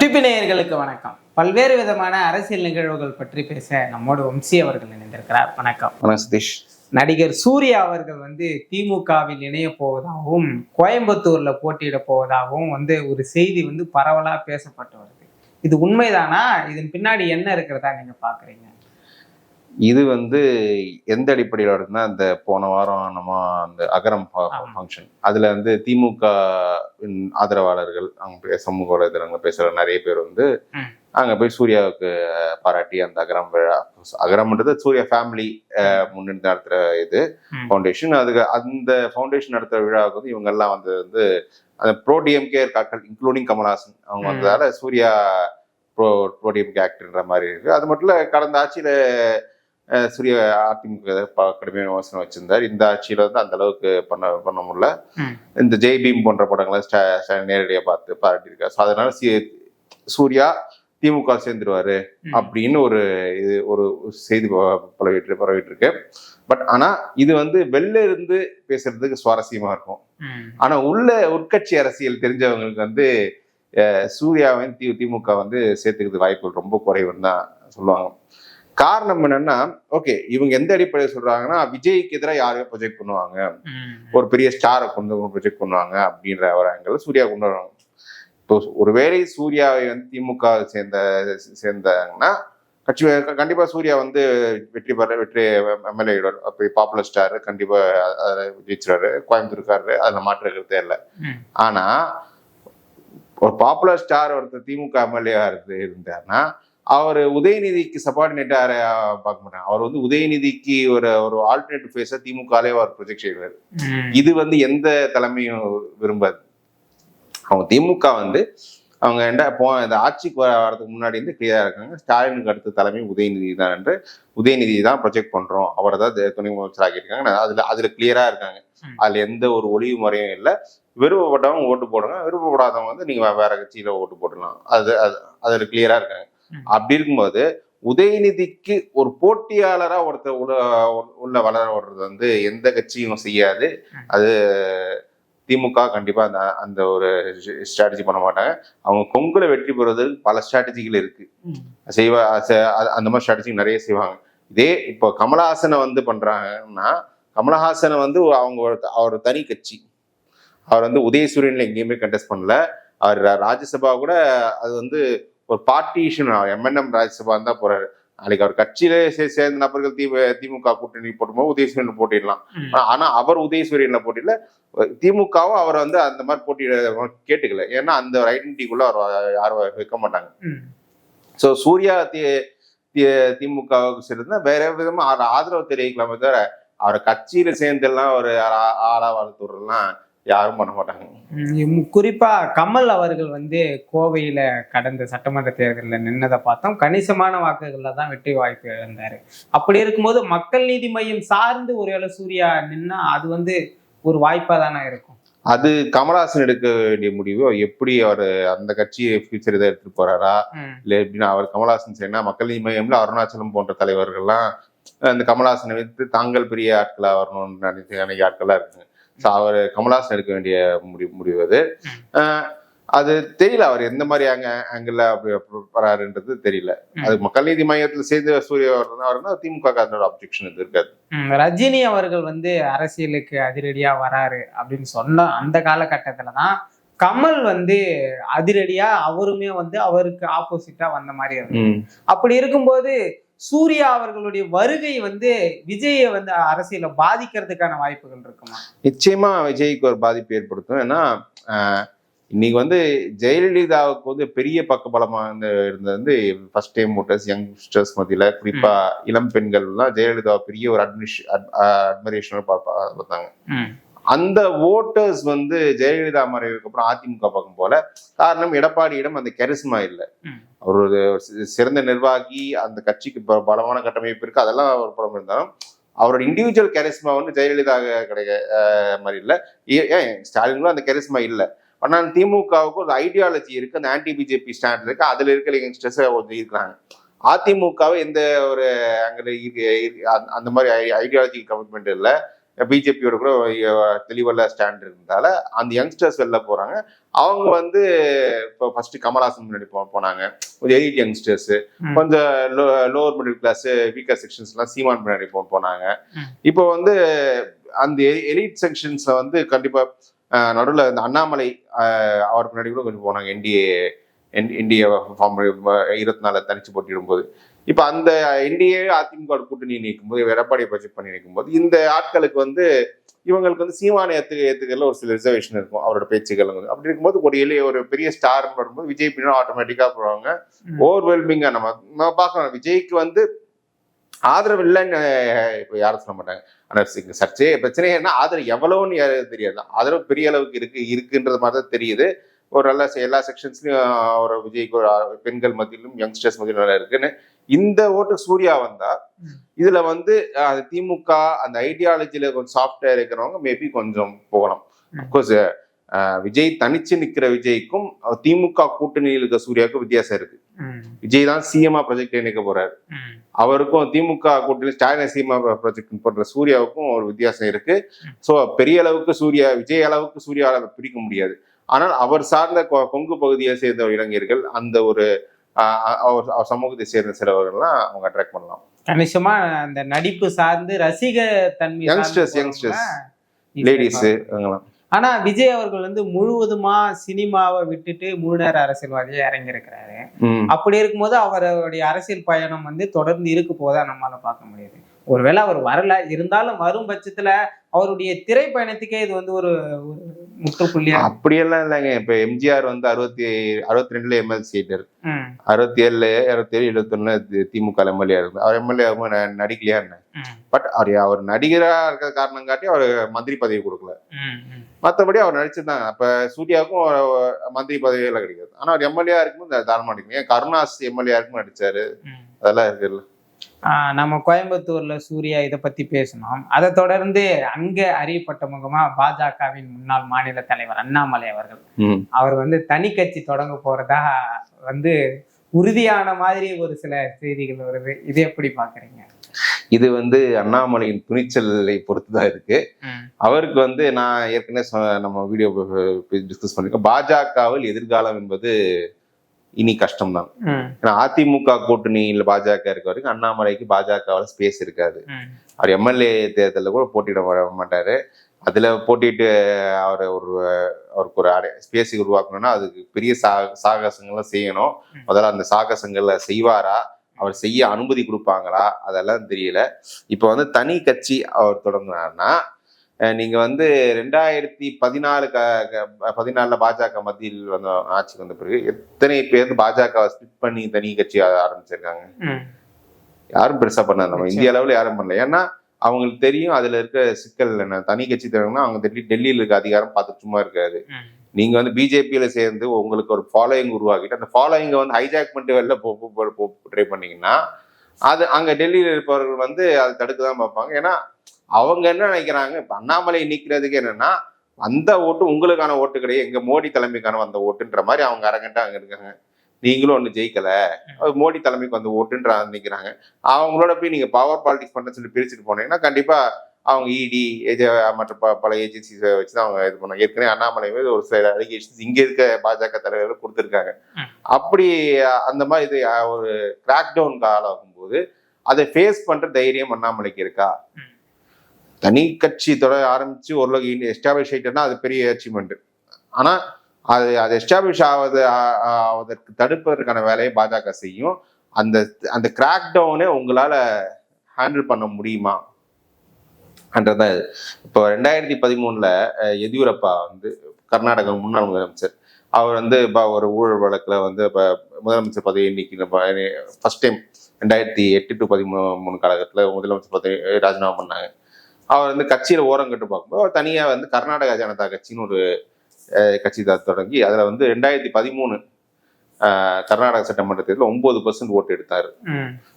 FPP நேயர்களுக்கு வணக்கம். பல்வேறு விதமான அரசியல் நிகழ்வுகள் பற்றி பேச நம்மோடு வம்சி அவர்கள் இணைந்திருக்கிறார். வணக்கம். சதீஷ். நடிகர் சூர்யா அவர்கள் திமுகவில் இணைய போவதாகவும் கோயம்புத்தூர்ல போட்டியிட போவதாகவும் ஒரு செய்தி பரவலா பேசப்பட்டு வருது. இது உண்மைதானா? இதன் பின்னாடி என்ன இருக்கிறதா நீங்க பாக்குறீங்க? இது எந்த அடிப்படையில் வருதுன்னா, அந்த போன வாரம் நம்ம அந்த அகரம் ஃபங்க்ஷன் அதுல திமுக ஆதரவாளர்கள் அவங்க சமூக வலைதளங்கள் பேசுற நிறைய பேர் அங்க போய் சூர்யாவுக்கு பாராட்டி அந்த அகரம் விழா, அகரம்ன்றது சூர்யா ஃபேமிலி முன்னிட்டு நடத்துற இது ஃபவுண்டேஷன், அதுக்கு அந்த ஃபவுண்டேஷன் நடத்துற விழாவுக்கு இவங்க எல்லாம் அந்த ப்ரோ டிஎம்கே இருக்காக்கள் இன்க்ளூடிங் கமல்ஹாசன் அவங்க வந்ததால சூர்யா ப்ரோ டிஎம்கே ஆக்டர்ன்ற மாதிரி இருக்கு. அது மட்டும் இல்ல, கடந்த ஆட்சியில சூர்யா அதிமுக கடுமையான விமர்சனம் வச்சிருந்தார். இந்த ஆட்சியில அந்த அளவுக்கு பண்ண முடியல. இந்த ஜெய் பீம் போன்ற படங்களை நேரடியா பார்த்து பாராட்டியிருக்காரு. ஸோ அதனால சூர்யா திமுக சேர்ந்துருவாரு அப்படின்னு ஒரு செய்தி பரவிட்டு இருக்கு. பட் ஆனா இது வெளில இருந்து பேசுறதுக்கு சுவாரஸ்யமா இருக்கும். ஆனா உட்கட்சி அரசியல் தெரிஞ்சவங்களுக்கு சூர்யாவின் திமுக சேர்த்துக்கிறது வாய்ப்புகள் ரொம்ப குறைவுன்னு தான் சொல்லுவாங்க. காரணம் என்னன்னா, ஓகே இவங்க எந்த அடிப்படையில் சொல்றாங்கன்னா, விஜய்க்கு எதிராக யாரையும் ப்ரொஜெக்ட் பண்ணுவாங்க, ஒரு பெரிய ஸ்டாரை ப்ரொஜெக்ட் பண்ணுவாங்க அப்படின்ற ஒரு ஆங்கிள் சூர்யா கொண்டு வருவாங்க. இப்போ ஒருவேளை சூர்யாவை திமுக சேர்ந்தாங்கன்னா கண்டிப்பா சூர்யா வெற்றி எம்எல்ஏ அப்படி பாப்புலர் ஸ்டார் கண்டிப்பா ஜெயிச்சிருவாரு, கோயம்புத்தூர்காரரு, அதுல மாற்ற கருத்தே இல்லை. ஆனா ஒரு பாப்புலர் ஸ்டார் ஒருத்தர் திமுக எம்எல்ஏ இருந்தாருன்னா அவர் உதயநிதிக்கு சபார்டினேட்டா பார்க்க மாட்டாங்க. அவர் உதயநிதிக்கு ஒரு ஆல்டர்னேட்டிவ் ஃபேஸா திமுகலே அவர் ப்ரொஜெக்ட் செய்வார். இது எந்த தலைமையும் விரும்பாது. அவங்க திமுக அவங்க இந்த ஆட்சிக்கு வரதுக்கு முன்னாடி கிளியரா இருக்காங்க, ஸ்டாலினுக்கு அடுத்த தலைமை உதயநிதி தான் என்று உதயநிதி தான் ப்ரொஜெக்ட் பண்றோம், அவரை தான் துணை முதலமைச்சர் ஆகியிருக்காங்க. அதுல கிளியரா இருக்காங்க. அதுல எந்த ஒரு ஒளிவு முறையும் இல்லை. விருப்பப்பட்டவங்க ஓட்டு போடுங்க, விருப்பப்படாதவங்க நீங்க வேற கட்சியில ஓட்டு போடலாம். அதுல கிளியரா இருக்காங்க. அப்படி இருக்கும்போது உதயநிதிக்கு ஒரு போட்டியாளரா ஒருத்தர் உள்ள வளர விடுறது எந்த கட்சியும் செய்யாது. அது திமுக கண்டிப்பா அந்த ஒரு ஸ்ட்ராட்டஜி பண்ண மாட்டாங்க. அவங்க கொங்குல வெற்றி பெறுவதற்கு பல ஸ்ட்ராட்டஜிகள் இருக்கு, அந்த மாதிரி ஸ்ட்ராட்டஜி நிறைய செய்வாங்க. இதே இப்போ கமலஹாசனை பண்றாங்கன்னா, கமலஹாசனை அவர் தனி கட்சி, அவர் உதயசூரியன்ல எங்கேயுமே கண்டெஸ்ட் பண்ணல. அவர் ராஜ்யசபா கூட அது ஒரு பார்ட்டிஷன், எம்என்எம் ராஜ்யசபா தான் போறாரு. நாளைக்கு அவர் கட்சியிலே சேர்ந்த நபர்கள் திமுக கூட்டணி போட்டும்போது உதயசூரியன் போட்டிடலாம். ஆனா அவர் உதயசூரியன்ல போட்டியில, திமுகவும் அவர் அந்த மாதிரி போட்டியிட கேட்டுக்கல. ஏன்னா அந்த ஒரு ஐடென்டிட்டிக்குள்ள அவர் யாரும் வைக்க மாட்டாங்க. சோ சூர்யா திமுகவுக்கு சேர்ந்தா வேற விதமா ஆதரவு தெரிவிக்கலாமே தவிர அவரை கட்சியில சேர்ந்தெல்லாம் ஒரு ஆளா வளர்த்துறதுலாம் யாரும் பண்ண மாட்டாங்க. குறிப்பா கமல் அவர்கள் கோவையில கடந்த சட்டமன்ற தேர்தலில் நின்னதை பார்த்தோம். கணிசமான வாக்குகள்ல தான் வெற்றி வாய்ப்பு இழந்தாரு. அப்படி இருக்கும்போது மக்கள் நீதி மையம் சார்ந்து ஒருவேளை சூர்யா நின்னா அது ஒரு வாய்ப்பா தானே இருக்கும். அது கமலஹாசன் எடுக்க வேண்டிய முடிவு. எப்படி அவர் அந்த கட்சியை ஃபியூச்சர் இதை எடுத்துட்டு போறாரா இல்லை எப்படின்னா, அவர் கமலஹாசன் செய்யனா மக்கள் நீதி மையம்ல அருணாச்சலம் போன்ற தலைவர்கள்லாம் அந்த கமலஹாசனை வைத்து தாங்கள் பெரிய ஆட்களா வரணும்னு நினைக்க ஆட்களா இருக்குங்க. ஸோ அவர் கமலஹாசன் எடுக்க வேண்டிய முடிவு அது தெரியல. அவர் எந்த மாதிரி ஆங்கிள் அப்படி வராருன்றது தெரியல. அது மக்கள் நீதி மையத்தில் சேர்ந்து சூர்யா வரணும்னா திமுக அப்ஜெக்ஷன் இருக்காது. ரஜினி அவர்கள் அரசியலுக்கு அதிரடியா வராரு அப்படின்னு சொன்ன அந்த காலகட்டத்துலதான் கமல் அதிரடியா அவருமே அவருக்கு ஆப்போசிட்டா வந்த மாதிரி இருக்கு. அப்படி இருக்கும்போது சூர்யா அவர்களுடைய வருகை விஜயை அரசியல பாதிக்கிறதுக்கான வாய்ப்புகள் இருக்குமா? நிச்சயமா விஜய்க்கு ஒரு பாதிப்பு ஏற்படுத்தும். ஏன்னா இன்னைக்கு ஜெயலலிதாவுக்கு பெரிய பக்கபலமா இருந்தது ஃபர்ஸ்ட் டைம் ஓட்டர்ஸ், யங்ஸ்டர்ஸ் மத்தியில, குறிப்பா இளம் பெண்கள் எல்லாம் ஜெயலலிதா பெரிய ஒரு அட்மிரேஷன் பார்த்தாங்க. அந்த ஓட்டர்ஸ் ஜெயலலிதா மறைவுக்கு அப்புறம் அதிமுக பக்கம் போல. காரணம், எடப்பாடியிடம் அந்த கரிஸ்மா இல்லை. அவர் ஒரு சிறந்த நிர்வாகி, அந்த கட்சிக்கு பலமான கட்டமைப்பு இருக்கு, அதெல்லாம் ஒரு புறம் இருந்தாலும் அவரோட இண்டிவிஜுவல் கரிஸ்மா ஜெயலலிதா கிடைக்க மாதிரி இல்லை. ஏன் ஸ்டாலின்களும் அந்த கரிஸ்மா இல்லை. ஆனால் திமுகவுக்கு ஒரு ஐடியாலஜி இருக்கு, அந்த ஆன்டி பிஜேபி ஸ்டாண்ட் இருக்கு, அதுல இருக்கிற யங்ஸ்டர்ஸ் இருக்கிறாங்க. அதிமுகவை எந்த ஒரு அங்கே அந்த மாதிரி ஐடியாலஜி கமிட்மெண்ட் இல்லை. பிஜேபியோட கூட தெளிவல்ல ஸ்டாண்ட் இருந்தால அந்த யங்ஸ்டர்ஸ் வெளில போறாங்க. அவங்க வந்து இப்போ ஃபர்ஸ்ட் கமல்ஹாசன் முன்னாடி போனாங்க, கொஞ்சம் எலிட் யங்ஸ்டர்ஸ், கொஞ்சம் lower middle class weaker sections எல்லாம் சீமான் முன்னாடி போனாங்க. இப்போ வந்து அந்த எலிட் செக்ஷன்ஸ்ல வந்து கண்டிப்பா நடுவில் இந்த அண்ணாமலை அவர் முன்னாடி கூட கொஞ்சம் போனாங்க. என்டிஏ ஃபார்ம் 24 தனிச்சு போட்டிடும் போது, இப்ப அந்த என்டிஏ அதிமுக கூட்டணி நிற்கும்போது, எடப்பாடியை ப்ரொஜெக்ட் பண்ணி நிற்கும்போது, இந்த ஆட்களுக்கு வந்து இவங்களுக்கு வந்து சீமான ஏத்துக்கல ஒரு சில ரிசர்வேஷன் இருக்கும் அவரோட பேச்சுக்கள். அப்படி இருக்கும்போது ஒரு பெரிய ஸ்டார் வரும்போது விஜய் பின்னாடி ஆட்டோமேட்டிக்கா போவாங்க. ஓவர்வெல்மிங்கா நம்ம பார்க்கணும். விஜய்க்கு வந்து ஆதரவு இல்லைன்னு இப்ப யாரும் சொல்ல மாட்டாங்க. ஆனா சர்ச்சை பிரச்சனை என்ன, ஆதரவு எவ்வளவுன்னு யாரும் தெரியாது. ஆதரவு பெரிய அளவுக்கு இருக்குன்றது மாதிரி தான் தெரியுது. ஒரு நல்ல எல்லா செக்ஷன்ஸ்லயும் ஒரு விஜய்க்கு ஒரு பெண்கள் மத்தியிலும் யங்ஸ்டர்ஸ் மத்தியிலும் நல்லா இருக்குன்னு. இந்த ஓட்டு சூர்யா வந்தா இதுல வந்து திமுக அந்த ஐடியாலஜில கொஞ்சம் சாஃப்டா இருக்கிறவங்க மேபி கொஞ்சம் போகலாம். அப்கோர்ஸ் விஜய் தனிச்சு நிக்கிற விஜய்க்கும் திமுக கூட்டணியில் இருக்க சூர்யாவுக்கும் வித்தியாசம் இருக்கு. விஜய் தான் சிஎம்ஆ ப்ராஜெக்ட் நினைக்க போறாரு. அவருக்கும் திமுக கூட்டணி ஸ்டாலின் சிஎம்ஆ ப்ராஜெக்ட் போடுற சூர்யாவுக்கும் ஒரு வித்தியாசம் இருக்கு. ஸோ பெரிய அளவுக்கு விஜய் அளவுக்கு சூர்யாவை பிரிக்க முடியாது. ஆனால் அவர் சார்ந்த கொங்கு பகுதியை சேர்ந்த இளைஞர்கள், அந்த ஒரு அவர் சமூகத்தை சேர்ந்த சிலவர்கள்லாம் அவங்க அட்ராக்ட் பண்ணலாம். கணிசமா அந்த நடிப்பு சார்ந்து ரசிக தன்மை யங்ஸ்டர்ஸ் லேடிஸ். ஆனா விஜய் அவர்கள் வந்து முழுவதுமா சினிமாவை விட்டுட்டு முழு நேர அரசியல்வாதியா இறங்கி இருக்கிறாரு. அப்படி இருக்கும்போது அவருடைய அரசியல் பயணம் வந்து தொடர்ந்து இருக்க போதா நம்மளால பார்க்க முடியுது. ஒருவேளை அவர் வரல, இருந்தாலும் வரும் பட்சத்துல அவருடைய திரைப்பயணத்துக்கே இது வந்து ஒரு முற்றுப்புள்ளியா. அப்படியெல்லாம் இல்லைங்க. இப்ப எம்ஜிஆர் வந்து 62 எம்எல்ஏ சீட்டர், 67 71 திமுக எம்எல்ஏ இருக்கு. அவர் எம்எல்ஏ நடிக்கலையா என்ன? பட் அவர் நடிகரா இருக்கிற காரணம் காட்டி அவர் மந்திரி பதவி கொடுக்கல. மற்றபடி அவர் நடிச்சிருந்தாங்க. அப்ப சூர்யாவுக்கும் மந்திரி பதவி எல்லாம் கிடைக்காது. ஆனா அவர் எம்எல்ஏ இருக்கும்போது தாராளமா நடிக்கணும். ஏன் கருணாஸ் எம்எல்ஏ இருக்கும்போது நடிச்சாரு, அதெல்லாம் இருக்குல்ல. நம்ம கோயம்புத்தூர்ல சூர்யா இதை பத்தி பேசணும். அதை தொடர்ந்து அங்க அறியப்பட்ட முகமா பாஜகவின் முன்னாள் மாநில தலைவர் அண்ணாமலை அவர்கள் அவர் வந்து தனி கட்சி தொடங்க போறதா வந்து உறுதியான மாதிரி ஒரு சில செய்திகள் வருது. இது எப்படி பாக்குறீங்க? இது வந்து அண்ணாமலையின் துணிச்சலை பொறுத்துதான் இருக்கு. அவருக்கு வந்து நான் ஏற்கனவே நம்ம வீடியோ டிஸ்கஸ் பண்ணிருக்கேன். பாஜகவில் எதிர்காலம் என்பது இனி கஷ்டம்தான். ஏன்னா அதிமுக கூட்டணியில் பாஜக இருக்க வரைக்கும் அண்ணாமலைக்கு பாஜகவில் ஸ்பேஸ் இருக்காது. அவர் எம்எல்ஏ தேர்தலில் கூட போட்டியிட மாட்டாரு. அதுல போட்டிட்டு அவருக்கு ஒரு ஸ்பேஸ் உருவாக்கணும்னா அதுக்கு பெரிய சாகசங்கள்லாம் செய்யணும். முதல்ல அந்த சாகசங்கள்ல செய்வாரா, அவர் செய்ய அனுமதி கொடுப்பாங்களா, அதெல்லாம் தெரியல. இப்ப வந்து தனி கட்சி அவர் தொடங்கினார்னா, நீங்க வந்து 2014 பாஜக மத்தியில் வந்த ஆட்சிக்கு வந்த பிறகு எத்தனை பேர் பாஜக ஸ்பிட் பண்ணி தனி கட்சி ஆரம்பிச்சிருக்காங்க? யாரும் பெருசா பண்ணாது. நம்ம இந்திய அளவுல யாரும் பண்ணல. ஏன்னா அவங்களுக்கு தெரியும் அதுல இருக்க சிக்கல் என்ன. தனி கட்சி தொடங்கினா அவங்க டெல்லியில இருக்க அதிகாரம் பார்த்து சும்மா இருக்காது. நீங்க வந்து பிஜேபியில சேர்ந்து உங்களுக்கு ஒரு ஃபாலோயிங் உருவாக்கிட்டு அந்த ஃபாலோயிங்க வந்து ஹைஜாக் பண்ணிட்டு வெளில ட்ரை பண்ணீங்கன்னா அது அங்க டெல்லியில இருப்பவர்கள் வந்து அதை தடுக்கதான் பார்ப்பாங்க. ஏன்னா அவங்க என்ன நினைக்கிறாங்க, இப்ப அண்ணாமலை நிக்கிறதுக்கு என்னன்னா அந்த ஓட்டு உங்களுக்கான ஓட்டு கிடையாது, எங்க மோடி தலைமைக்கான வந்த ஓட்டுன்ற மாதிரி அவங்க அரங்கண்டா அங்க இருக்காங்க. நீங்களும் ஒண்ணு ஜெயிக்கல, மோடி தலைமைக்கு வந்த ஓட்டுன்ற நினைக்கிறாங்க. அவங்களோட போய் நீங்க பவர் பாலிடிக்ஸ் பண்ண சொல்லி பிரிச்சுட்டு போனீங்கன்னா கண்டிப்பா அவங்க இடி மற்ற பல ஏஜென்சிஸ் வச்சுதான் அவங்க இது பண்ணாங்க. ஏற்கனவே அண்ணாமலை மீது ஒரு சில அலிகேஷன்ஸ் இங்க இருக்க பாஜக தலைவர்கள் கொடுத்துருக்காங்க. அப்படி அந்த மாதிரி இது ஒரு கிராக் டவுன் காலம் ஆகும்போது அதை ஃபேஸ் பண்ற தைரியம் அண்ணாமலைக்கு இருக்கா? தனி கட்சி ஆரம்பிச்சு ஓரளவுக்கு எஸ்டாப்ளிஷ் ஆயிட்டா அது பெரிய அச்சீவ்மெண்ட். ஆனா அது எஸ்டாப்ளிஷ் ஆவதற்கு தடுப்பதற்கான வேலையை பாஜக செய்யும். அந்த கிராக் டவுனே உங்களால ஹேண்டில் பண்ண முடியுமா என்றதான் இது. இப்போ 2013 எதியூரப்பா வந்து கர்நாடகா முன்னாள் முதலமைச்சர், அவர் வந்து ஒரு ஊழல் வழக்குல வந்து முதலமைச்சர் பதவி நீக்கி ஃபர்ஸ்ட் டைம் 2008 to 2013 காலகட்டத்தில் முதலமைச்சர் பதவி ராஜினாமா பண்ணாங்க. அவர் வந்து கட்சியில ஓரம் கட்டு பார்க்கும்போது அவர் தனியா வந்து கர்நாடகா ஜனதா கட்சின்னு ஒரு கட்சி தொடங்கி அதுல வந்து 2013 கர்நாடக சட்டமன்ற தேர்தலில் 9% ஓட்டு எடுத்தாரு.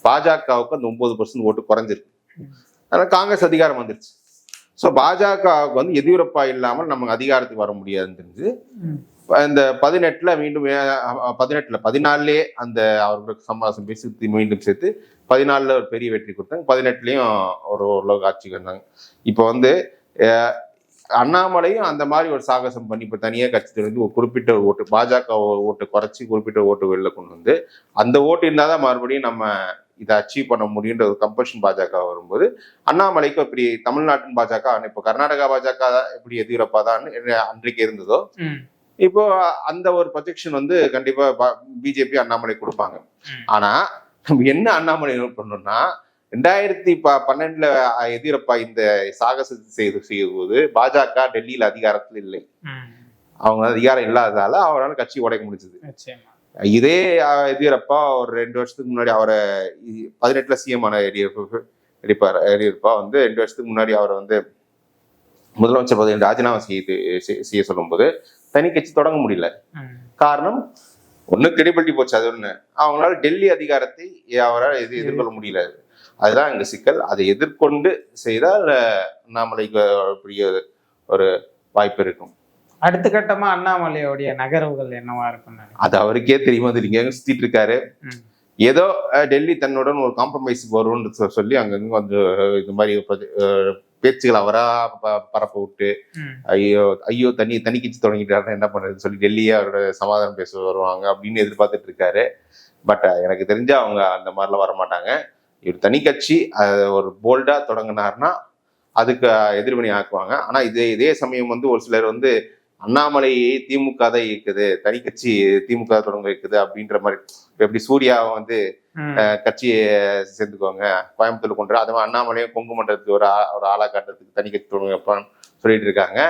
பாஜகவுக்கு அந்த 9% ஓட்டு குறைஞ்சிருக்கு. அதனால காங்கிரஸ் அதிகாரம் வந்துருச்சு. ஸோ பாஜகவுக்கு வந்து எதியூரப்பா இல்லாமல் நமக்கு அதிகாரத்துக்கு வர முடியாதுன்னு தெரிஞ்சு இந்த 18ல மீண்டும் 14 அந்த அவர்களுக்கு சமாசம் பேசி மீண்டும் சேர்த்து 14ல ஒரு பெரிய வெற்றி கொடுத்தாங்க. 18லயும் ஓரளவுக்கு ஆட்சிக்கு வந்தாங்க. இப்போ வந்து அண்ணாமலையும் அந்த மாதிரி ஒரு சாகசம் பண்ணி இப்போ தனியாக கட்சி வந்து ஒரு குறிப்பிட்ட ஓட்டு பாஜக ஓட்டு குறைச்சி குறிப்பிட்ட ஓட்டு வெளில கொண்டு வந்து அந்த ஓட்டு இருந்தால் தான் மறுபடியும் நம்ம இதை அச்சீவ் பண்ண முடியுன்ற ஒரு கம்பல்ஷன் பாஜக வரும்போது அண்ணாமலைக்கு இப்படி தமிழ்நாட்டின் பாஜக இப்போ கர்நாடகா பாஜக எப்படி எதியூரப்பா தான் அன்றைக்கு இருந்ததோ இப்போ அந்த ஒரு ப்ரொஜெக்ஷன் வந்து கண்டிப்பா பிஜேபி அண்ணாமலை கொடுப்பாங்க. ஆனா நம்ம என்ன அண்ணாமலை பண்ணோம்னா 2012 எதியூரப்பா இந்த சாகசத்தை செய்யும்போது பாஜக டெல்லியில அதிகாரத்தில் இல்லை. அவங்க அதிகாரம் இல்லாததால அவரால் கட்சி உடைக்க முடிஞ்சது. இதே எதியூரப்பா ஒரு 2 வருஷத்துக்கு முன்னாடி அவரை 18ல சிஎம் ஆன எடியூரப்பா வந்து 2 வருஷத்துக்கு முன்னாடி அவரை வந்து முதலமைச்சர் பதவி ராஜினாமா செய்ய சொல்லும் போது தனி கட்சி தொடங்க முடியல. காரணம் ஒண்ணு கிரெடிபிலிட்டி போச்சு. அது ஒண்ணு அவங்களால டெல்லி அதிகாரத்தை அவரால் எதிர்கொள்ள முடியல. அதுதான் இங்க சிக்கல். அதை எதிர்கொண்டு செய்தால் அண்ணாமலைக்கு பெரிய ஒரு வாய்ப்பு இருக்கும். அடுத்த கட்டமா அண்ணாமலையோடைய நகர்வுகள் என்னவா இருக்கும்? அது அவருக்கே தெரியுமா? நீங்க சுத்திட்டு இருக்காரு. ஏதோ டெல்லி தன்னுடன் ஒரு காம்ப்ரமைஸுக்கு வரும்னு சொல்லி அங்கங்க கொஞ்சம் இந்த மாதிரி பேச்சுகள் அவரா பரப்ப விட்டு ஐயோ தனி கட்சி தொடங்கிட்டாருன்னா என்ன பண்றதுன்னு சொல்லி டெல்லியே அவரோட சமாதானம் பேச வருவாங்க அப்படின்னு எதிர்பார்த்துட்டு இருக்காரு. பட் எனக்கு தெரிஞ்ச அவங்க அந்த மாதிரிலாம் வரமாட்டாங்க. இவர் தனி கட்சி ஒரு போல்டா தொடங்கினார்னா அதுக்கு எதிர்வினை ஆக்குவாங்க. ஆனா இதே சமயம் வந்து ஒரு சிலர் வந்து அண்ணாமலையை திமுக தான் இயக்குது, தனி கட்சி திமுக தொடங்க வைக்குது அப்படின்ற மாதிரி. எப்படி சூர்யாவை வந்து கட்சியை சேர்ந்துக்குவாங்க கோயம்புத்தூர் கொண்டு, அது மாதிரி அண்ணாமலையும் கொங்கு மண்டலத்துக்கு ஒரு ஆளா காட்டுறதுக்கு தனி கட்சி தொடங்க வைப்பான்னு சொல்லிட்டு இருக்காங்க.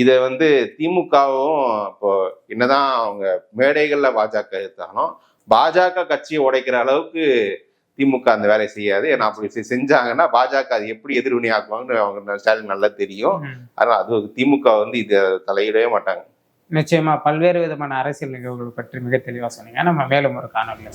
இதை வந்து திமுகவும் இப்போ என்னதான் அவங்க மேடைகள்ல பாஜக எடுத்தாலும் பாஜக கட்சியை உடைக்கிற அளவுக்கு திமுக அந்த வேலையை செய்யாது. ஏன்னா அப்படி செஞ்சாங்கன்னா பாஜக அது எப்படி எதிர்வினை ஆக்குவாங்கன்னு அவங்க ஸ்டாலின் நல்லா தெரியும். அதனால அது திமுக வந்து இதை தலையிடவே மாட்டாங்க. நிச்சயமா பல்வேறு விதமான அரசியல் நிகழ்வுகள் பற்றி மிக தெளிவா சொன்னீங்க. நம்ம மேலும் ஒரு காணொலியில